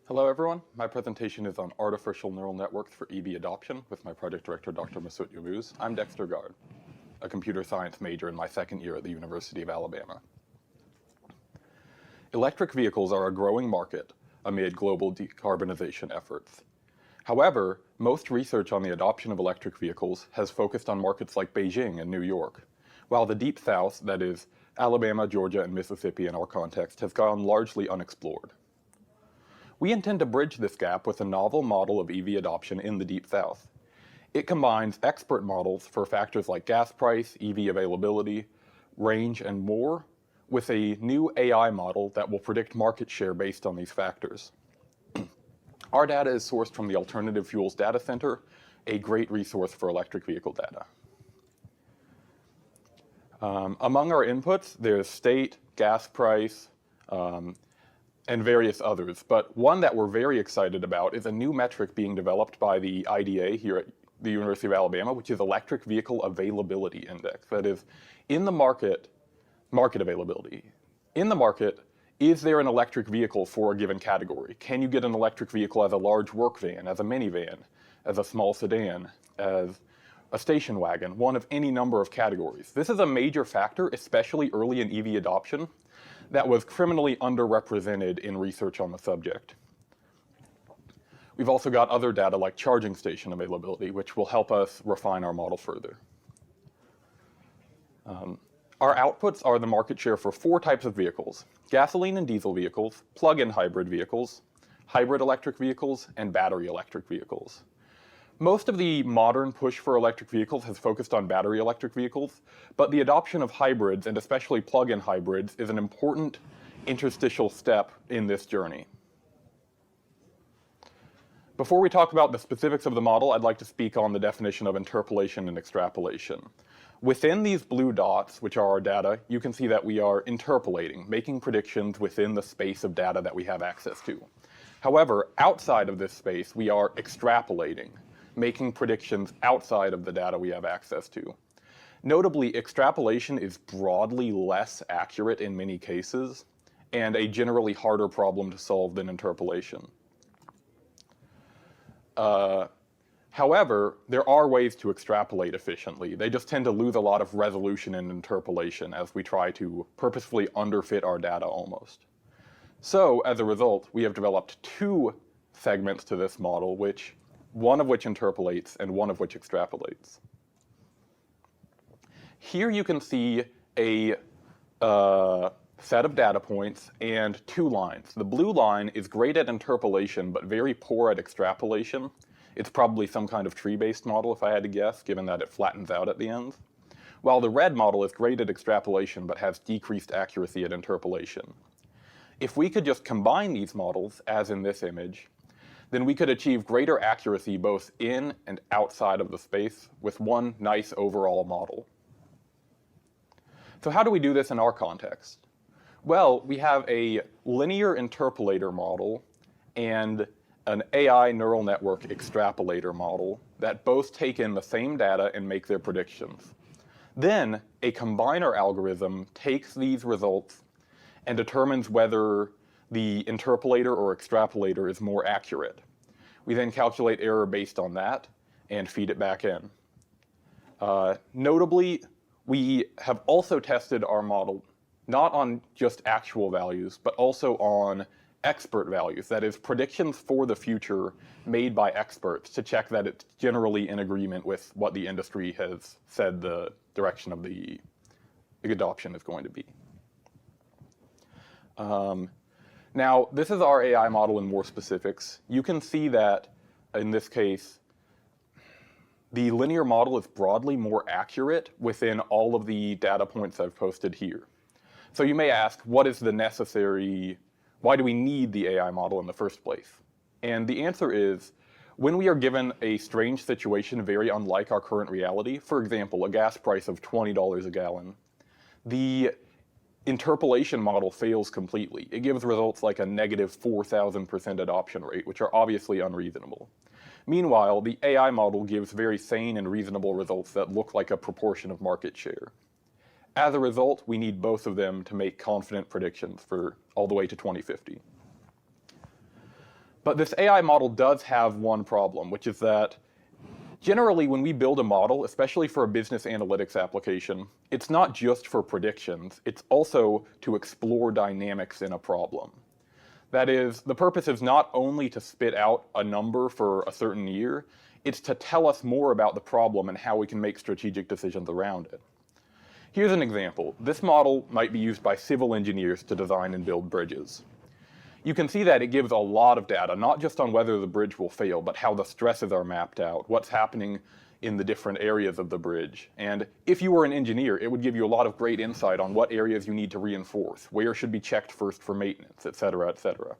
Hello everyone, my presentation is on artificial neural networks for EV adoption with my project director, Dr. Mesut Yavuz. I'm Dexter Gard, a computer science major in my second year at the University of Alabama. Electric vehicles are a growing market amid global decarbonization efforts. However, most research on the adoption of electric vehicles has focused on markets like Beijing and New York, while the Deep South, that is, Alabama, Georgia, and Mississippi in our context, has gone largely unexplored. We intend to bridge this gap with a novel model of EV adoption in the Deep South. It combines expert models for factors like gas price, EV availability, range, and more, with a new AI model that will predict market share based on these factors. Our data is sourced from the Alternative Fuels Data Center, a great resource for electric vehicle data. Among our inputs, there's state, gas price, and various others. But one that we're very excited about is a new metric being developed by the IDA here at the University of Alabama, which is Electric Vehicle Availability Index. That is, in the market availability. In the market, is there an electric vehicle for a given category? Can you get an electric vehicle as a large work van, as a minivan, as a small sedan, as a station wagon, one of any number of categories? This is a major factor, especially early in EV adoption, that was criminally underrepresented in research on the subject. We've also got other data like charging station availability, which will help us refine our model further. Our outputs are the market share for 4 types of vehicles: gasoline and diesel vehicles, plug-in hybrid vehicles, hybrid electric vehicles, and battery electric vehicles. Most of the modern push for electric vehicles has focused on battery electric vehicles, but the adoption of hybrids, and especially plug-in hybrids, is an important interstitial step in this journey. Before we talk about the specifics of the model, I'd like to speak on the definition of interpolation and extrapolation. Within these blue dots, which are our data, you can see that we are interpolating, making predictions within the space of data that we have access to. However, outside of this space, we are extrapolating, making predictions outside of the data we have access to. Notably, extrapolation is broadly less accurate in many cases, and a generally harder problem to solve than interpolation. However, there are ways to extrapolate efficiently. They just tend to lose a lot of resolution in interpolation as we try to purposefully underfit our data almost. So, as a result, we have developed 2 segments to this model, one of which interpolates and one of which extrapolates. Here you can see a set of data points and 2 lines. The blue line is great at interpolation but very poor at extrapolation. It's probably some kind of tree-based model if I had to guess, given that it flattens out at the ends. While the red model is great at extrapolation but has decreased accuracy at interpolation. If we could just combine these models, as in this image, then we could achieve greater accuracy both in and outside of the space with one nice overall model. So how do we do this in our context? Well, we have a linear interpolator model and an AI neural network extrapolator model that both take in the same data and make their predictions. Then, a combiner algorithm takes these results and determines whether the interpolator or extrapolator is more accurate. We then calculate error based on that and feed it back in. Notably, we have also tested our model not on just actual values, but also on expert values, that is, predictions for the future made by experts to check that it's generally in agreement with what the industry has said the direction of the adoption is going to be. Now, this is our AI model in more specifics. You can see that, in this case, the linear model is broadly more accurate within all of the data points I've posted here. So you may ask, why do we need the AI model in the first place? And the answer is, when we are given a strange situation very unlike our current reality, for example, a gas price of $20 a gallon, the interpolation model fails completely. It gives results like a negative 4,000% adoption rate, which are obviously unreasonable. Meanwhile, the AI model gives very sane and reasonable results that look like a proportion of market share. As a result, we need both of them to make confident predictions for all the way to 2050. But this AI model does have one problem, which is that generally when we build a model, especially for a business analytics application, it's not just for predictions, it's also to explore dynamics in a problem. That is, the purpose is not only to spit out a number for a certain year, it's to tell us more about the problem and how we can make strategic decisions around it. Here's an example. This model might be used by civil engineers to design and build bridges. You can see that it gives a lot of data, not just on whether the bridge will fail, but how the stresses are mapped out, what's happening in the different areas of the bridge. And if you were an engineer, it would give you a lot of great insight on what areas you need to reinforce, where should be checked first for maintenance, et cetera, et cetera.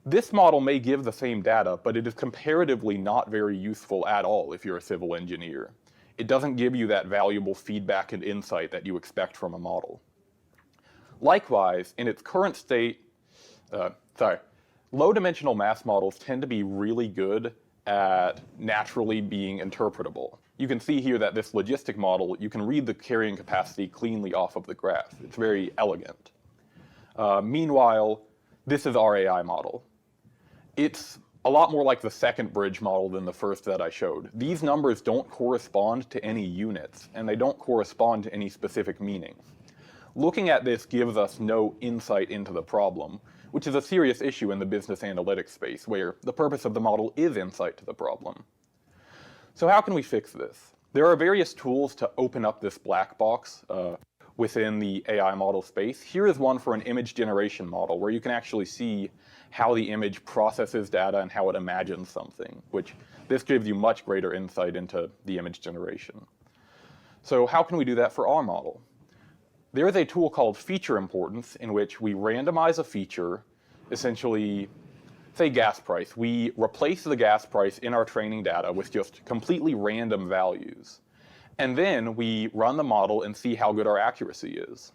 This model may give the same data, but it is comparatively not very useful at all if you're a civil engineer. It doesn't give you that valuable feedback and insight that you expect from a model. Likewise, in its current state, low-dimensional mass models tend to be really good at naturally being interpretable. You can see here that this logistic model, you can read the carrying capacity cleanly off of the graph. It's very elegant. Meanwhile, this is our AI model. It's a lot more like the second bridge model than the first that I showed. These numbers don't correspond to any units, and they don't correspond to any specific meaning. Looking at this gives us no insight into the problem, which is a serious issue in the business analytics space, where the purpose of the model is insight to the problem. So how can we fix this? There are various tools to open up this black box within the AI model space. Here is one for an image generation model, where you can actually see how the image processes data and how it imagines something, which this gives you much greater insight into the image generation. So how can we do that for our model? There is a tool called feature importance in which we randomize a feature, essentially, say gas price. We replace the gas price in our training data with just completely random values. And then we run the model and see how good our accuracy is.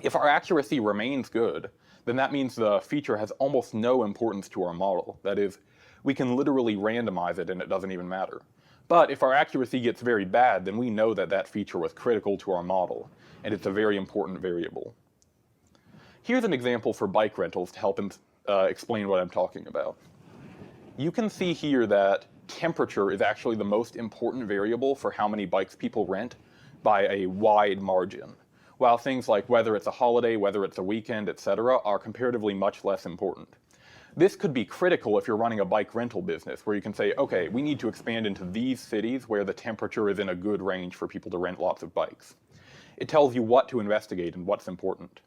If our accuracy remains good, then that means the feature has almost no importance to our model. That is, we can literally randomize it and it doesn't even matter. But if our accuracy gets very bad, then we know that that feature was critical to our model, and it's a very important variable. Here's an example for bike rentals to help explain what I'm talking about. You can see here that temperature is actually the most important variable for how many bikes people rent by a wide margin, while things like whether it's a holiday, whether it's a weekend, etc., are comparatively much less important. This could be critical if you're running a bike rental business, where you can say, okay, we need to expand into these cities where the temperature is in a good range for people to rent lots of bikes. It tells you what to investigate and what's important.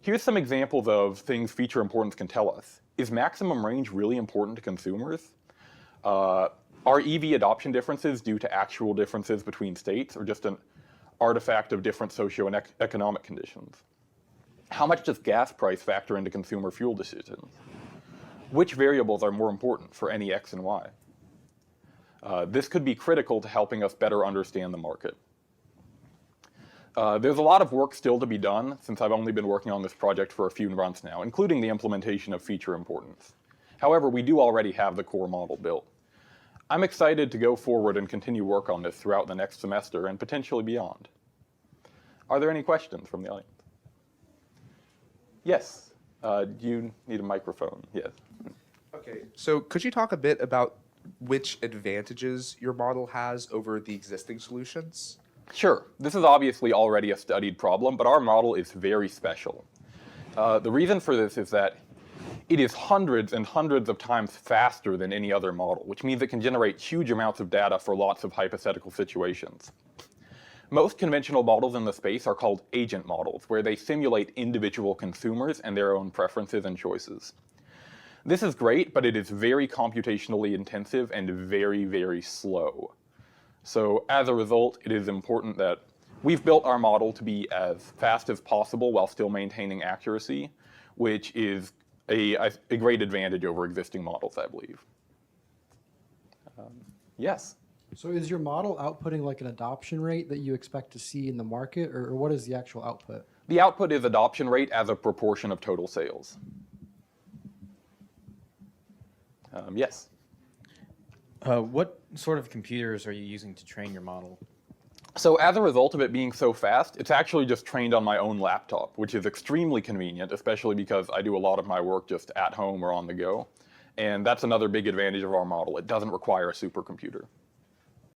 Here's some examples of things feature importance can tell us. Is maximum range really important to consumers? Are EV adoption differences due to actual differences between states, or just an artifact of different socioeconomic conditions? How much does gas price factor into consumer fuel decisions? Which variables are more important for any X and Y? This could be critical to helping us better understand the market. There's a lot of work still to be done, since I've only been working on this project for a few months now, including the implementation of feature importance. However, we do already have the core model built. I'm excited to go forward and continue work on this throughout the next semester and potentially beyond. Are there any questions from the audience? Yes. Do you need a microphone? Yes. Okay, so could you talk a bit about which advantages your model has over the existing solutions? Sure. This is obviously already a studied problem, but our model is very special. The reason for this is that it is hundreds and hundreds of times faster than any other model, which means it can generate huge amounts of data for lots of hypothetical situations. Most conventional models in the space are called agent models, where they simulate individual consumers and their own preferences and choices. This is great, but it is very computationally intensive and very, very slow. So as a result, it is important that we've built our model to be as fast as possible while still maintaining accuracy, which is a great advantage over existing models, I believe. Yes? So is your model outputting like an adoption rate that you expect to see in the market, or what is the actual output? The output is adoption rate as a proportion of total sales. Yes? What sort of computers are you using to train your model? So as a result of it being so fast, it's actually just trained on my own laptop, which is extremely convenient, especially because I do a lot of my work just at home or on the go. And that's another big advantage of our model. It doesn't require a supercomputer.